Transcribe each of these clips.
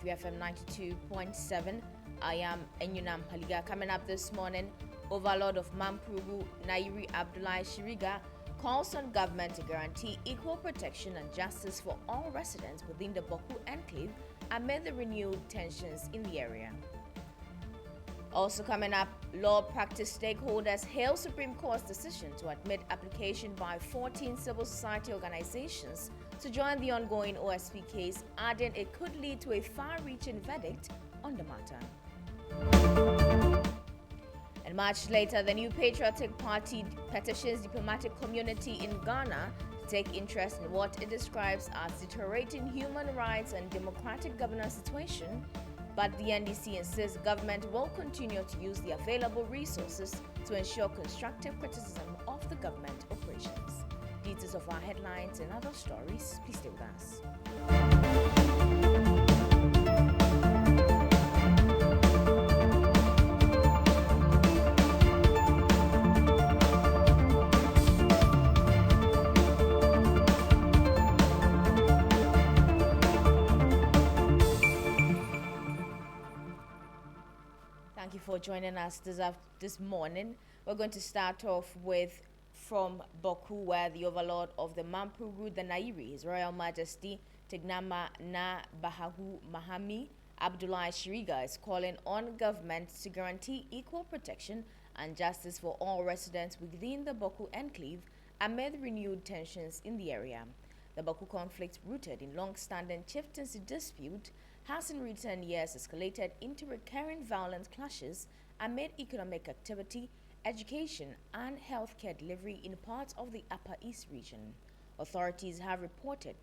FM 92.7. I am Enyonam Haligah. Coming up this morning, Overlord of Mampurugu, Nairi Abdullahi Shiriga, calls on government to guarantee equal protection and justice for all residents within the Boku enclave amid the renewed tensions in the area. Also coming up, law practice stakeholders hail Supreme Court's decision to admit application by 14 civil society organizations to join the ongoing OSP case, adding it could lead to a far-reaching verdict on the matter. And much later, the New Patriotic Party petitions diplomatic community in Ghana to take interest in what it describes as deteriorating human rights and democratic governance situation. But the NDC insists government will continue to use the available resources to ensure constructive criticism of the government operations. Details of our headlines and other stories, please stay with us. Thank you for joining us this morning. We're going to start off with from Boku, where the overlord of the Mampurugu, the Nairi, His Royal Majesty Tegnama Na Bahagu Mahami Abdullahi Shiriga, is calling on government to guarantee equal protection and justice for all residents within the Boku enclave amid renewed tensions in the area. The Boku conflict, rooted in long-standing chieftaincy dispute, has in recent years escalated into recurring violent clashes amid economic activity, education, and healthcare delivery in parts of the Upper East region. Authorities have reported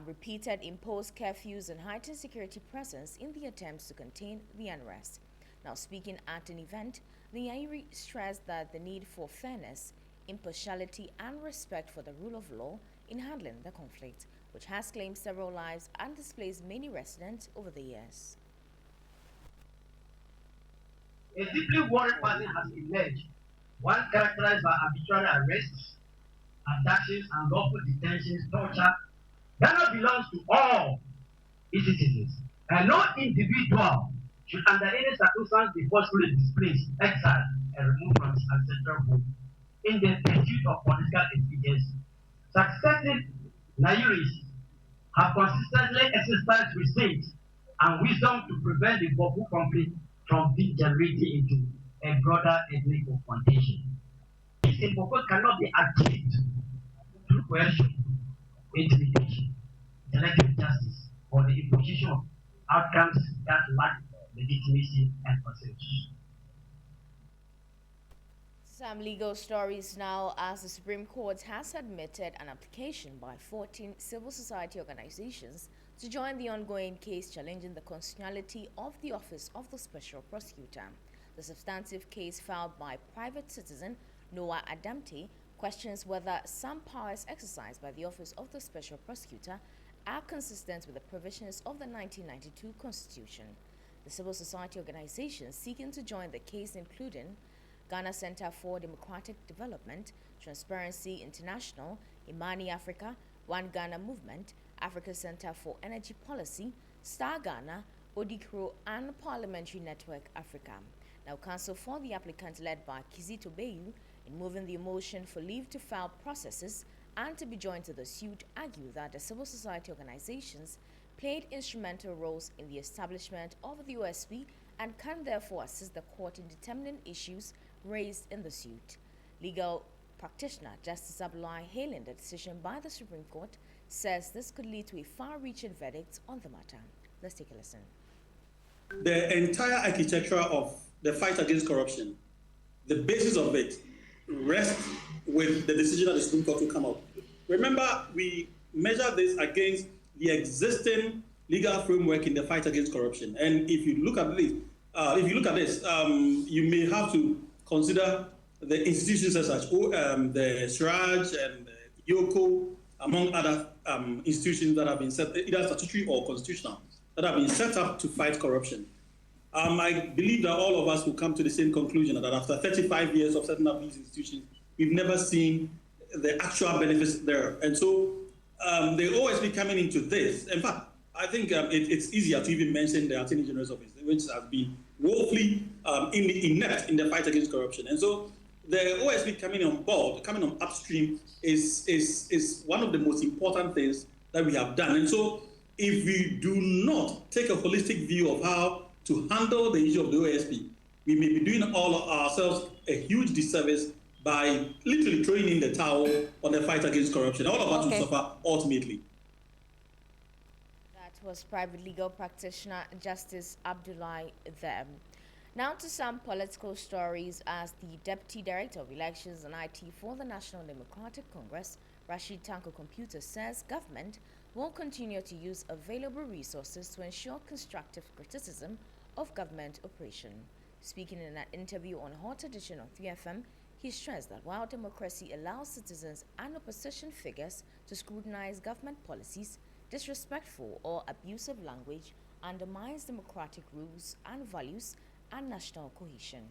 repeated imposed curfews and heightened security presence in the attempts to contain the unrest. Now, speaking at an event, the Nairi stressed that the need for fairness, impartiality, and respect for the rule of law in handling the conflict, which has claimed several lives and displaced many residents over the years. A deeply worried pattern has emerged, one characterized by arbitrary arrests, abductions, and lawful detentions, torture. Ghana belongs to all its citizens, and no individual should under any circumstance be forcibly displaced, exiled, and removed from his ancestral home in the pursuit of political expediency. Successive Nairis have consistently exercised restraint and wisdom to prevent the Boku conflict from degenerating into a broader ethnic confrontation. This improvement cannot be achieved through coercion, intimidation, selective justice, or the imposition of outcomes that lack legitimacy and consensus. Some legal stories now, as the Supreme Court has admitted an application by 14 civil society organizations to join the ongoing case challenging the constitutionality of the Office of the Special Prosecutor. The substantive case filed by private citizen Noah Adamte questions whether some powers exercised by the Office of the Special Prosecutor are consistent with the provisions of the 1992 Constitution. The civil society organizations seeking to join the case including Ghana Center for Democratic Development, Transparency International, Imani Africa, One Ghana Movement, Africa Center for Energy Policy, Star Ghana, Odikro, and Parliamentary Network Africa. Now, counsel for the applicant, led by Kizito Bayu, in moving the motion for leave to file processes and to be joined to the suit, argue that the civil society organizations played instrumental roles in the establishment of the OSP and can therefore assist the court in determining issues raised in the suit. Legal practitioner Justice Abdullahi, hailing the decision by the Supreme Court, says this could lead to a far-reaching verdict on the matter. Let's take a listen. The entire architecture of the fight against corruption, the basis of it, rests with the decision that the Supreme Court will come out. Remember, we measure this against the existing legal framework in the fight against corruption. And if you look at this, you may have to consider the institutions such as the SRAJ and YOCO, among other institutions that have been set, either statutory or constitutional, that have been set up to fight corruption. I believe that all of us will come to the same conclusion that after 35 years of setting up these institutions, we've never seen the actual benefits there. And so they always be coming into this. In fact, I think it's easier to even mention the Attorney General's office, which has been woefully inept in the fight against corruption. And so the OSP coming on board, coming on upstream, is one of the most important things that we have done. And so if we do not take a holistic view of how to handle the issue of the OSP, we may be doing all of ourselves a huge disservice by literally throwing in the towel on the fight against corruption. All of us will suffer ultimately. That was private legal practitioner Justice Abdullahi there. Now to some political stories, as the Deputy Director of Elections and IT for the National Democratic Congress, Rashid Tanko Computer, says government will continue to use available resources to ensure constructive criticism of government operation. Speaking in an interview on Hot Edition of 3FM, he stressed that while democracy allows citizens and opposition figures to scrutinize government policies, disrespectful or abusive language undermines democratic rules and values and national cohesion.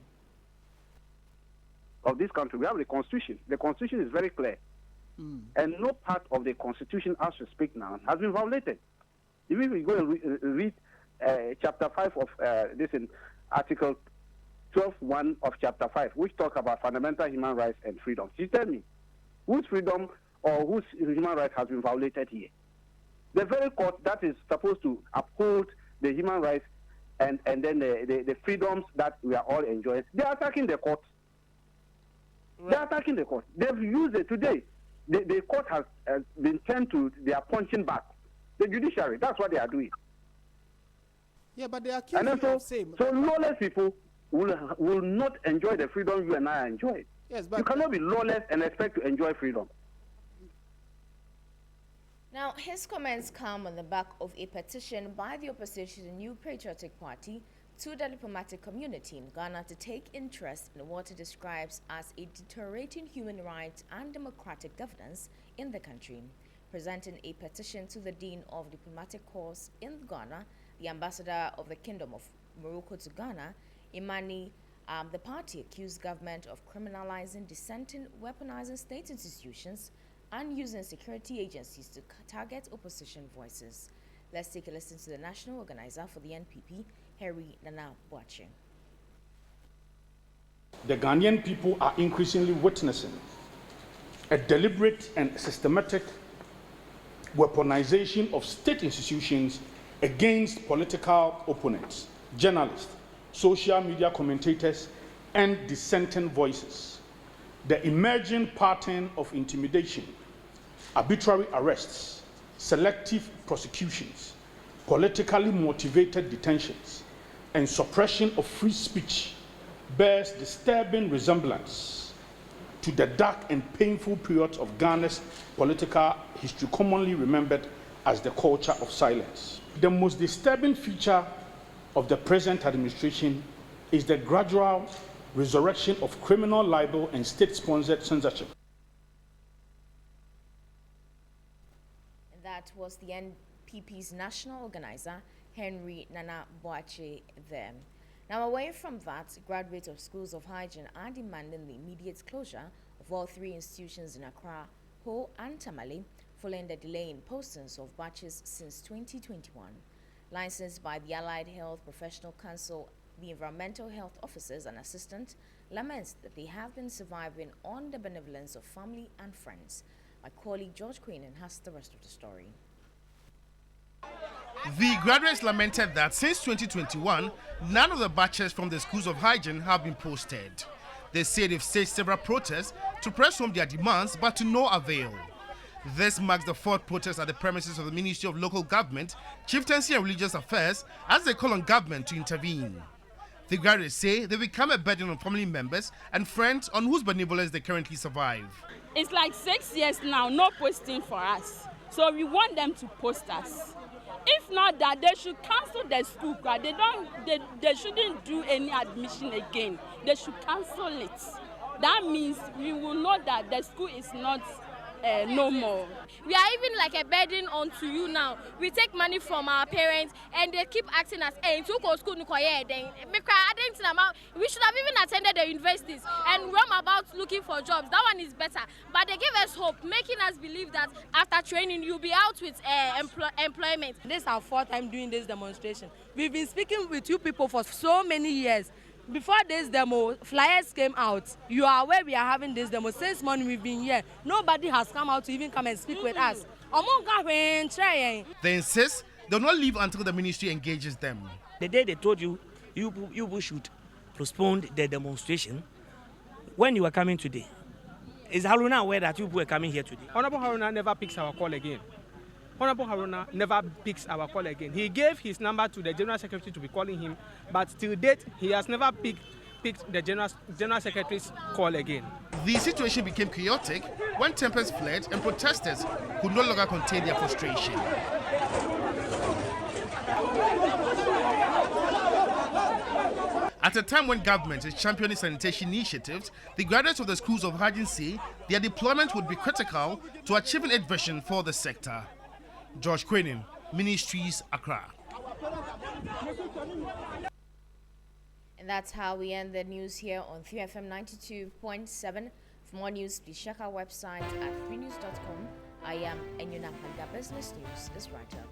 Of this country, we have the Constitution. The Constitution is very clear. And no part of the Constitution, as we speak now, has been violated. Even if we go and read chapter 5 of this in Article 12.1 of chapter 5, which talks about fundamental human rights and freedom. You tell me, whose freedom or whose human right has been violated here? The very court that is supposed to uphold the human rights and then the freedoms that we are all enjoying, they are attacking the court. Right. They are attacking the court. They've used it today. The court has been turned to their punching bag. The judiciary, that's what they are doing. Yeah, but they are accusing you of same. So lawless people will not enjoy the freedom you and I enjoy. Yes, but you cannot be lawless and expect to enjoy freedom. Now, his comments come on the back of a petition by the opposition New Patriotic Party to the diplomatic community in Ghana to take interest in what it describes as a deteriorating human rights and democratic governance in the country. Presenting a petition to the Dean of Diplomatic Corps in Ghana, the Ambassador of the Kingdom of Morocco to Ghana, Imani, the party accused government of criminalizing dissenting, weaponizing state institutions, and using security agencies to target opposition voices. Let's take a listen to the national organizer for the NPP, Enyonam Haligah. The Ghanaian people are increasingly witnessing a deliberate and systematic weaponization of state institutions against political opponents, journalists, social media commentators, and dissenting voices. The emerging pattern of intimidation, arbitrary arrests, selective prosecutions, politically motivated detentions, and suppression of free speech bears disturbing resemblance to the dark and painful period of Ghana's political history, commonly remembered as the culture of silence. The most disturbing feature of the present administration is the gradual resurrection of criminal libel and state-sponsored censorship. And that was the NPP's national organizer, Enyonam Haligah there. Now, away from that, graduates of schools of hygiene are demanding the immediate closure of all three institutions in Accra, Ho, and Tamale, following the delay in postings of batches since 2021. Licensed by the Allied Health Professional Council, the environmental health officers and assistants laments that they have been surviving on the benevolence of family and friends. My colleague George Queenan has the rest of the story. The graduates lamented that since 2021, none of the batches from the schools of hygiene have been posted. They say they've staged several protests to press home their demands, but to no avail. This marks the fourth protest at the premises of the Ministry of Local Government, Chieftaincy and Religious Affairs as they call on government to intervene. The graduates say they become a burden on family members and friends on whose benevolence they currently survive. It's like 6 years now, no posting for us. So we want them to post us. If not that, they should cancel the school. They shouldn't do any admission again. They should cancel it. That means we will know that the school is not no more. We are even like a burden onto you now. We take money from our parents and they keep asking us, hey, to go school, we should have even attended the universities and roam about looking for jobs. That one is better. But they give us hope, making us believe that after training, you'll be out with employment. This is our fourth time doing this demonstration. We've been speaking with you people for so many years. Before this demo, flyers came out. You are aware we are having this demo. Since morning we've been here. Nobody has come out to even come and speak with us. They insist they'll not leave until the ministry engages them. The day they told you should postpone the demonstration, when you were coming today, is Haruna aware that you were coming here today? Honorable Haruna never picks our call again. Honorable Haruna never picks our call again. He gave his number to the General Secretary to be calling him, but till date, he has never picked the General Secretary's call again. The situation became chaotic when tempers fled and protesters could no longer contain their frustration. At a time when government is championing sanitation initiatives, the graduates of the schools of hygiene say their deployment would be critical to achieving its vision for the sector. George Quenin, Ministries, Accra. And that's how we end the news here on 3FM 92.7. For more news, please check our website at 3news.com. I am Enyonam Haligah. Business News is right up.